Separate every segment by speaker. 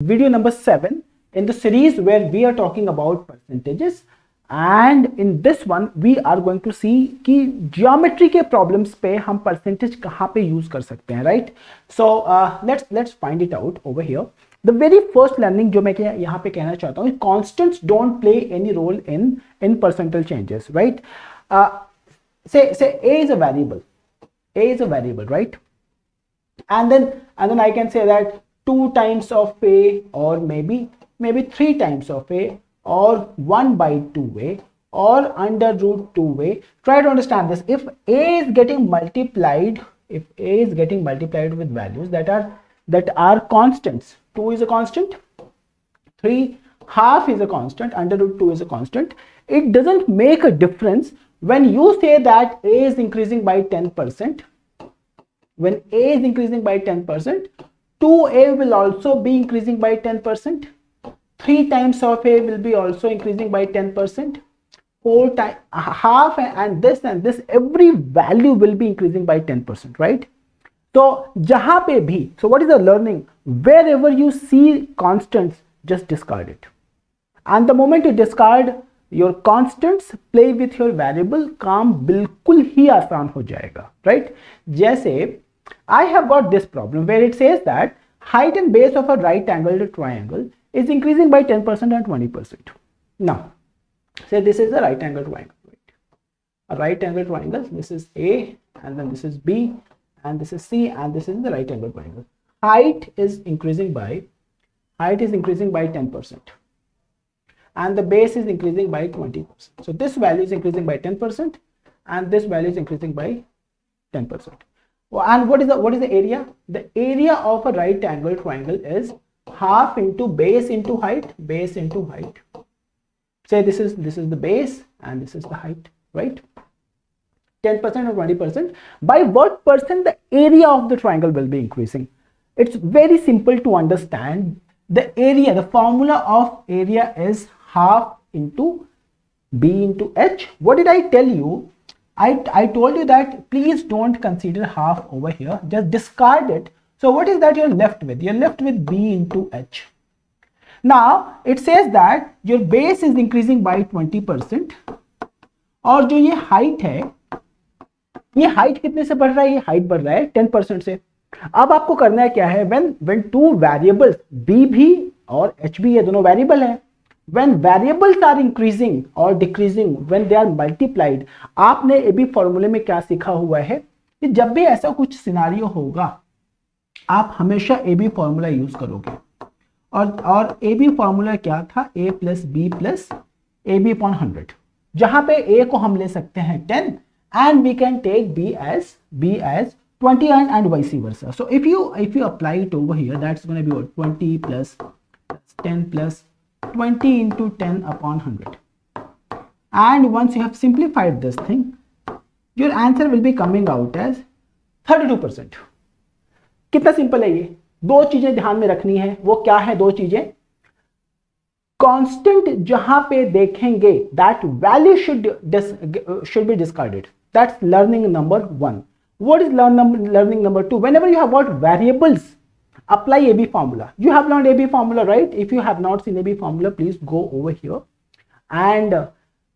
Speaker 1: video number 7 in the series where we are talking about percentages, and in this one we are going to see कि geometry के problems पे हम percentage कहाँ पे use कर सकते हैं, right? So let's find it out over here. The very first learning जो मैं यहाँ पे कहना चाहता हूँ, constants don't play any role in percentage changes, right? Say a is a variable, right? And then I can say that 2 times of a, or maybe 3 times of a, or 1 by 2a, or under root 2a. Try to understand this. If a is getting multiplied, with values that are constants, 2 is a constant, 3 half is a constant, under root 2 is a constant, it doesn't make a difference when you say that a is increasing by 10%. When a is increasing by 10%, 2a will also be increasing by 10%. 3 times of a will be also increasing by 10%. 4 times, half, and this, every value will be increasing by 10%, right? So, jahan pe bhi, so what is the learning? Wherever you see constants, just discard it. And the moment you discard your constants, play with your variable, काम बिल्कुल ही आसान हो जाएगा, right? जैसे I have got this problem where it says that height and base of a right angled triangle is increasing by 10% and 20%. Now, say this is a right angled triangle, right? A right angled triangle, this is A, and then this is B, and this is C, and this is the right angled triangle. Height is increasing by 10%. And the base is increasing by 20%. So this value is increasing by 10%, and this value is increasing by 10%. And what is the area? The area of a right angle triangle is half into base into height, Say this is the base and this is the height, right? 10% or 20%. By what percent the area of the triangle will be increasing? It's very simple to understand. The area, the formula of area is half into b into h. What did I tell you? I told you that please don't consider half over here, just discard it. So what is that you're left with? You're left with b into h. Now it says that your base is increasing by 20%, और जो ये height है, ये height कितने से बढ़ रहा है? ये height बढ़ रहा है 10% से. अब आपको करना है क्या है? when two variables b भी और h भी, ये दोनों variable है, when variables are increasing or decreasing, when they are multiplied, आपने ए बी फॉर्मूले में क्या सीखा हुआ है कि जब भी ऐसा कुछ सिनारियो होगा आप हमेशा ए बी फॉर्मूला यूज करोगे. और ए बी फॉर्मूला क्या था? a plus b plus a b upon 100, जहां पे a को हम ले सकते हैं 10 and we can take b as 20 and vice versa. So if you apply it over here, that's going to be what? 20 plus 10 plus 20 into 10 upon 100. And once you have simplified this thing, your answer will be coming out as 32%. कितना simple है ये? दो चीजें ध्यान में रखनी है. वो क्या है दो चीजें? कांस्टेंट जहां पे देखेंगे, that value should be discarded. That's learning number 1. What is learning number 2? Whenever you have got variables, apply AB formula. You have learned AB formula, right? If you have not seen AB formula, please go over here and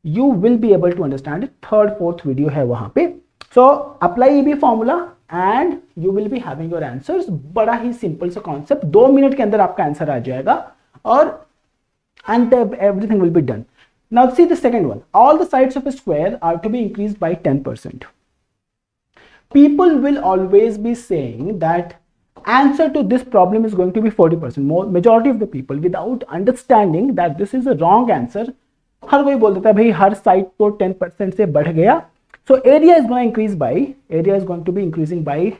Speaker 1: you will be able to understand it. 3rd, 4th video hai wahan pe. So apply AB formula and you will be having your answers. बड़ा ही simple सा concept, 2 minute के अंदर आपका answer आ जाएगा and everything will be done. Now see the second one. All the sides of a square are to be increased by 10%. People will always be saying that answer to this problem is going to be 40%. Majority of the people, without understanding that this is a wrong answer, हर कोई बोल देता है भाई हर side तो 10% से बढ़ गया. So area is going to be increasing by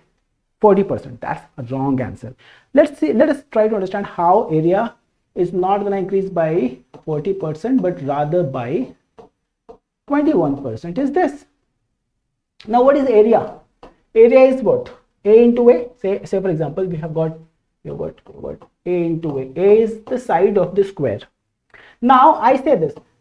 Speaker 1: 40%. That's a wrong answer. Let us try to understand how area is not going to increase by 40% but rather by 21%. Is this? Now what is area? Area is what? A into A. Say for example we have got A into A. A is the side of the square. Now I say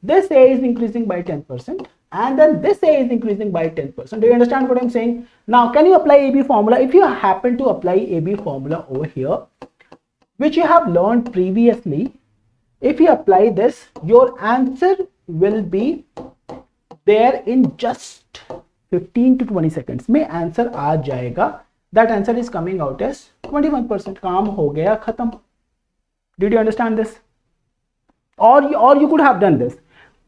Speaker 1: this A is increasing by 10% and then this A is increasing by 10%. Do you understand what I'm saying? Now can you apply AB formula? If you happen to apply AB formula over here, which you have learned previously, if you apply this, your answer will be there in just 15 to 20 seconds में answer आ जाएगा. That answer is coming out as 21%. काम हो गया खत्म. Did you understand this? Or you could have done this.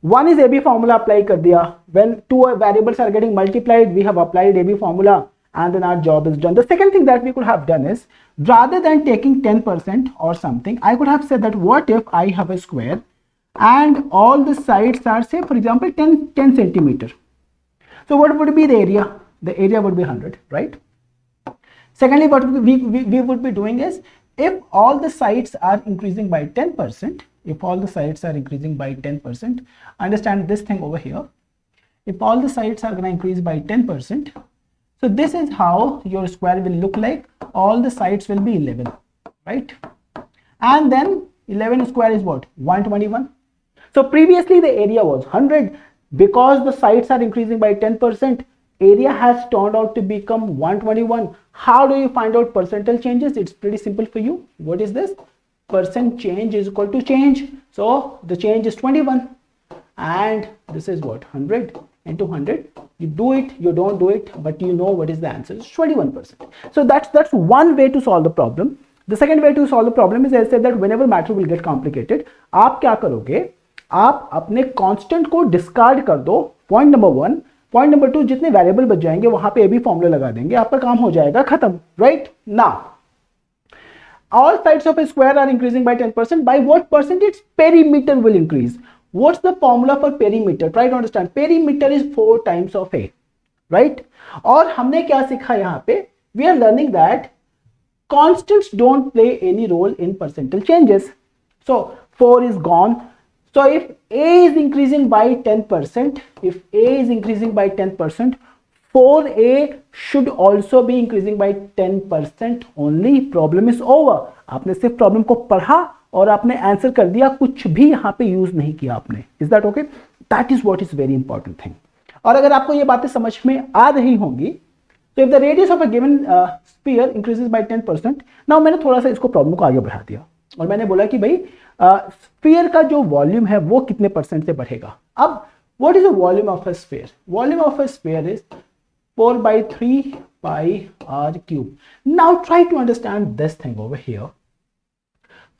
Speaker 1: One is AB formula apply कर दिया. When two variables are getting multiplied, we have applied AB formula and then our job is done. The second thing that we could have done is, rather than taking 10% or something, I could have said that what if I have a square and all the sides are, say for example 10 centimeter. So what would be the area? The area would be 100, right? Secondly, what we would be doing is, if all the sides are increasing by 10%, if all the sides are increasing by 10%, understand this thing over here. If all the sides are going to increase by 10%, so this is how your square will look like. All the sides will be 11, right? And then 11 square is what? 121. So previously the area was 100. Because the sides are increasing by 10%, area has turned out to become 121. How do you find out percentage changes? It's pretty simple for you. What is this? Percent change is equal to change. So the change is 21. And this is what? 100 into 100. You do it, you don't do it, but you know what is the answer. It's 21%. So that's one way to solve the problem. The second way to solve the problem is, as I said, that whenever matter will get complicated, आप क्या करोगे? आप अपने constant को discard कर दो. Point number 1. Point number 2, जितने variable बच जाएंगे वहां पे एबी फॉर्मूला लगा देंगे, आपका काम हो जाएगा खत्म. Right now, all sides of a square are increasing by 10%. By what percentage? Perimeter will increase. What's the formula for perimeter? Try to understand. Perimeter is 4 times of A, right? और हमने क्या सीखा यहाँ पे? We are learning that constants don't play any role in percentage changes. So 4 is gone. So if A is increasing by 10%, if A is increasing by 10%, 4A should also be increasing by 10% only. Problem is over. आपने सिर्फ problem को पढ़ा और आपने answer कर दिया, कुछ भी यहाँ पे यूज नहीं किया आपने. Is that okay? That is what is very important thing. और अगर आपको ये बातें समझ में आ रही होंगी, तो if the radius of a given sphere increases by 10%, now मैंने थोड़ा सा इसको प्रॉब्लम को आगे बढ़ा दिया और मैंने बोला कि भाई स्फीयर का जो वॉल्यूम है वो कितने परसेंट से बढ़ेगा. अब what is the volume of a sphere? Volume of a sphere is 4/3 pi r cube. Now try to understand this thing over here.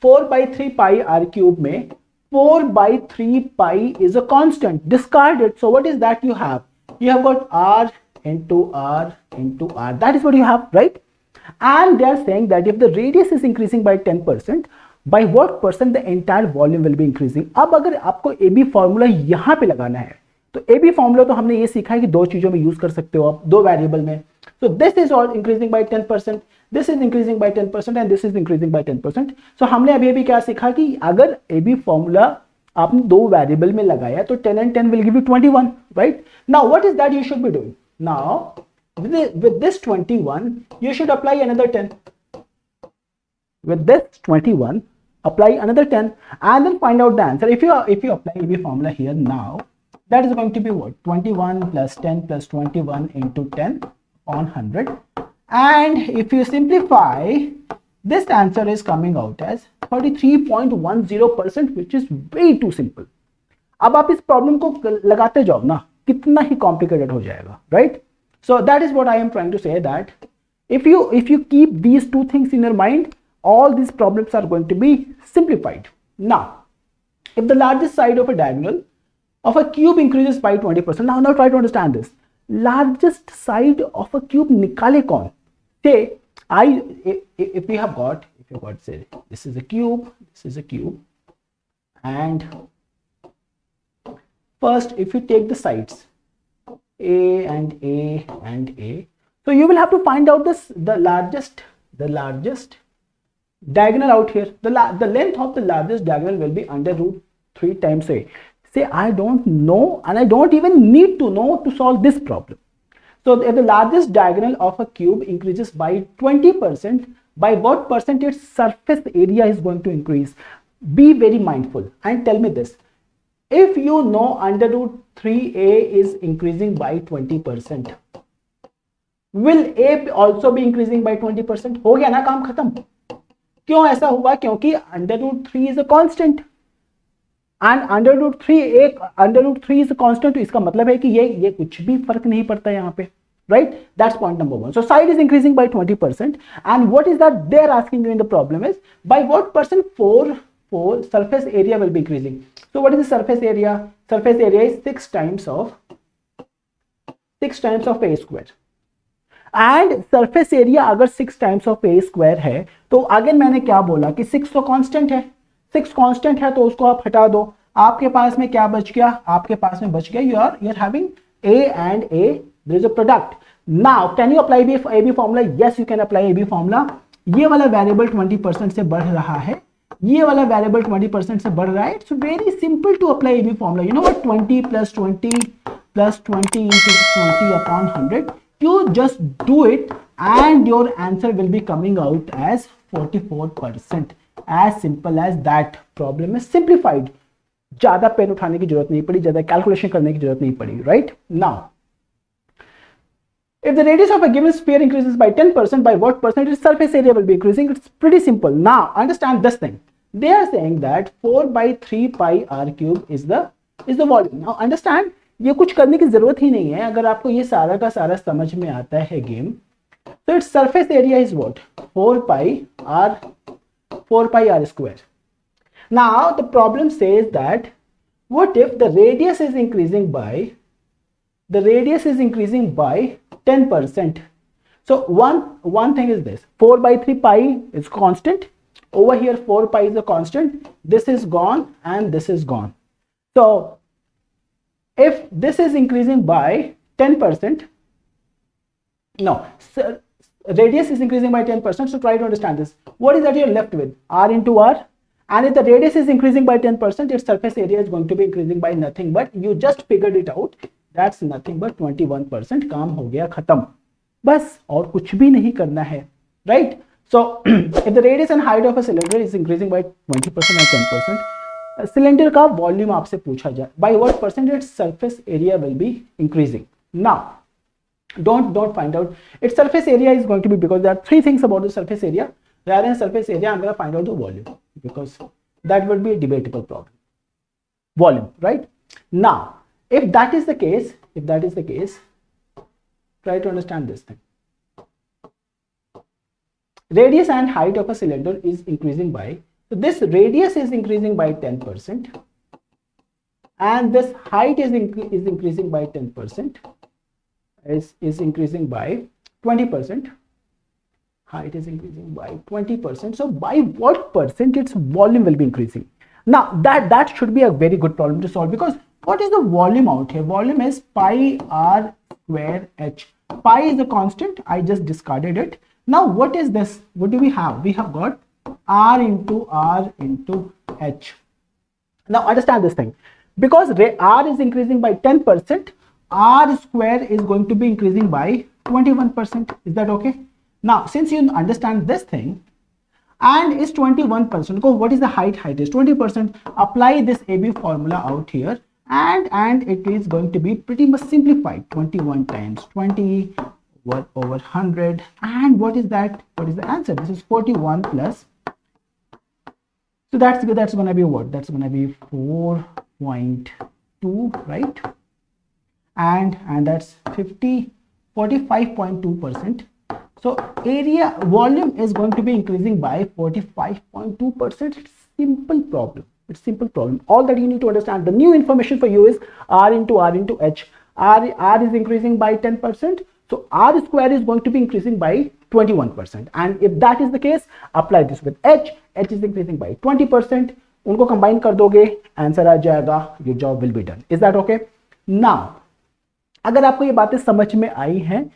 Speaker 1: 4/3 pi r cube में 4/3 pi is a constant. Discard it. So what is that you have? You have got r into r into r. That is what you have, right? And they are saying that if the radius is increasing by 10%, by what percent the entire volume will be increasing? अब अगर आपको AB formula यहाँ पे लगाना है, तो AB formula तो हमने ये सीखा है कि दो चीजों में यूज कर सकते हो आप, दो वेरिएबल में. So this is all increasing by 10%, this is increasing by 10% and this is increasing by 10%. So हमने अभी क्या सीखा कि अगर AB फॉर्मूला आपने दो वेरिएबल में लगाया तो 10 and 10 will give you 21, right? Now what is that you should be doing? Now with this 21 you should apply another 10. With this 21 apply another 10 and then find out the answer. If you apply AB formula here now, that is going to be what? 21 plus 10 plus 21 into 10 on 100. And if you simplify, this answer is coming out as 33.10%, which is way too simple. अब आप इस problem को लगाते जाओ ना, कितना ही complicated हो जाएगा, right? So that is what I am trying to say, that if you keep these two things in your mind, all these problems are going to be simplified. Now, if the largest side of a diagonal of a cube increases by 20%. Now try to understand this. Largest side of a cube निकाले कौन? Say if you have got say this is a cube, and first if you take the sides A and A and A, so you will have to find out the largest diagonal out here. The length of the largest diagonal will be under root 3 times A. Say I don't know and I don't even need to know to solve this problem. So if the largest diagonal of a cube increases by 20%, by what percent its surface area is going to increase? Be very mindful and tell me this. If you know under root 3A is increasing by 20%, will A also be increasing by 20%? हो गया ना काम खत्म. क्यों ऐसा हुआ? क्योंकि under root 3 is a constant and under root 3 एक under root 3 is a constant, तो इसका मतलब है कि ये कुछ भी फर्क नहीं पड़ता यहाँ पे, right? That's point number one. So side is increasing by 20%, and what is that they are asking you in the problem is by what percent for surface area will be increasing. So what is the surface area? Surface area is 6 times of a square. And surface area अगर 6 times of A square है, तो again मैंने क्या बोला कि 6 तो constant है, 6 constant है, तो उसको आप हटा दो, आपके पास में क्या बच गया? आपके पास में बच गया you are having a and a, there is a product. Now can you apply a b formula? Yes, you can apply a b formula. ये वाला वेरिएबल 20% से बढ़ रहा है, ये वाला वेरिएबल 20% से बढ़ रहा है. It's very simple to apply a b formula. You know what? 20 plus 20 plus 20 into 20 upon 100. You just do it and your answer will be coming out as 44%. As simple as that. Problem is simplified. ज्यादा pen उठाने की जरूरत नहीं पड़ी, ज्यादा calculation करने की जरूरत नहीं पड़ी, right? Now, if the radius of a given sphere increases by 10%, by what percentage surface area will be increasing? It's pretty simple. Now, understand this thing. They are saying that 4 by 3 pi r cube is the volume. Now, understand, ये कुछ करने की जरूरत ही नहीं है. अगर आपको ये सारा का सारा समझ में आता है गेम, तो its surface area is what? 4 pi r square. Now the problem says that what if the radius is increasing by 10%. So one thing is this: 4 by 3 pi is constant. Over here 4 pi is a constant. This is gone and this is gone. So if this is increasing by 10%, no, radius is increasing by 10%. So try to understand this. What is that you're left with? R into R. And if the radius is increasing by 10%, its surface area is going to be increasing by nothing but, you just figured it out, that's nothing but 21%. काम हो गया खत्म, बस और कुछ भी नहीं करना है, right? So if the radius and height of a cylinder is increasing by 20% and 10%, cylinder का वॉल्यूम आपसे पूछा जाए, by what percentage surface area will be increasing. Now don't find out its surface area is going to be, because there are three things about the surface area. Rather than surface area, I'm going to find out the volume, because that would be a debatable problem. Volume, right? Now if that is the case, try to understand this thing. Radius and height of a cylinder is increasing by, so this radius is increasing by 10% and this height is increasing by 10%, is increasing by 20%. Height is increasing by 20%. So by what percent its volume will be increasing? Now that should be a very good problem to solve, because what is the volume out here? Volume is pi r square h. Pi is a constant, I just discarded it. Now what is this? What do we have? We have got r into h. Now understand this thing, because r is increasing by 10%, r square is going to be increasing by 21%. Is that okay? Now since you understand this thing, and is 21%, go, what is the height? Height is 20%. Apply this AB formula out here, and it is going to be pretty much simplified. 21 times 20 over 100, and what is that? What is the answer? This is 41 plus, so that's going to be what? That's going to be 4.2, right? And that's 45.2%. So area volume is going to be increasing by 45.2%. It's simple problem. It's simple problem. All that you need to understand, the new information for you is r into h. R is increasing by 10%. So r square is going to be increasing by 21%. And if that is the case, apply this with h. H is increasing by 20%. उनको combine कर दोगे, answer आ जाएगा, your job will be done. Is that okay? Now, अगर आपको ये बातें समझ में आई हैं,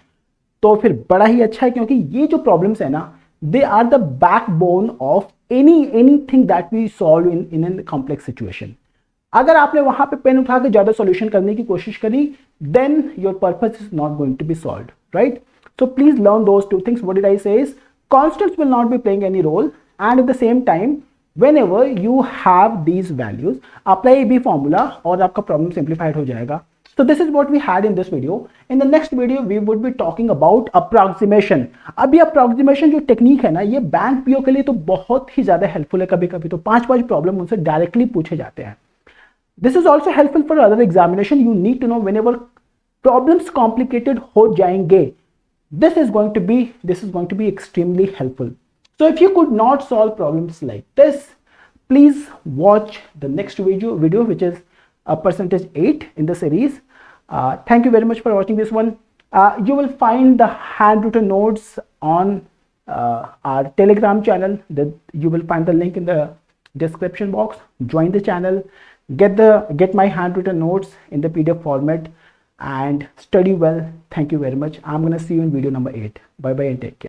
Speaker 1: तो फिर बड़ा ही अच्छा है, क्योंकि ये जो प्रॉब्लम्स है ना, they are the backbone of anything that we solve in an complex situation. अगर आपने वहां पे पेन उठा के ज्यादा सॉल्यूशन करने की कोशिश करी, then your purpose is not going to be solved, right? So please learn those two things. What did I say is constants will not be playing any role, and at the same time whenever you have these values, apply AB formula और आपका problem simplified हो जाएगा. So this is what we had in this video. In the next video, we would be talking about approximation. अब ये approximation जो technique है ना, ये बैंक पीओ के लिए तो बहुत ही ज़्यादा हेल्पफुल है. कभी कभी तो 5 प्रॉब्लम उनसे डायरेक्टली पूछे जाते हैं. This is also helpful for other examination. You need to know whenever problems complicated हो जाएंगे. This is going to be extremely helpful. So if you could not solve problems like this, please watch the next video which is percentage 8 in the series. Thank you very much for watching this one. You will find the handwritten notes on our Telegram channel. You will find the link in the description box. Join the channel, get my handwritten notes in the PDF format, and study well. Thank you very much. I'm gonna see you in video number 8. Bye bye and take care.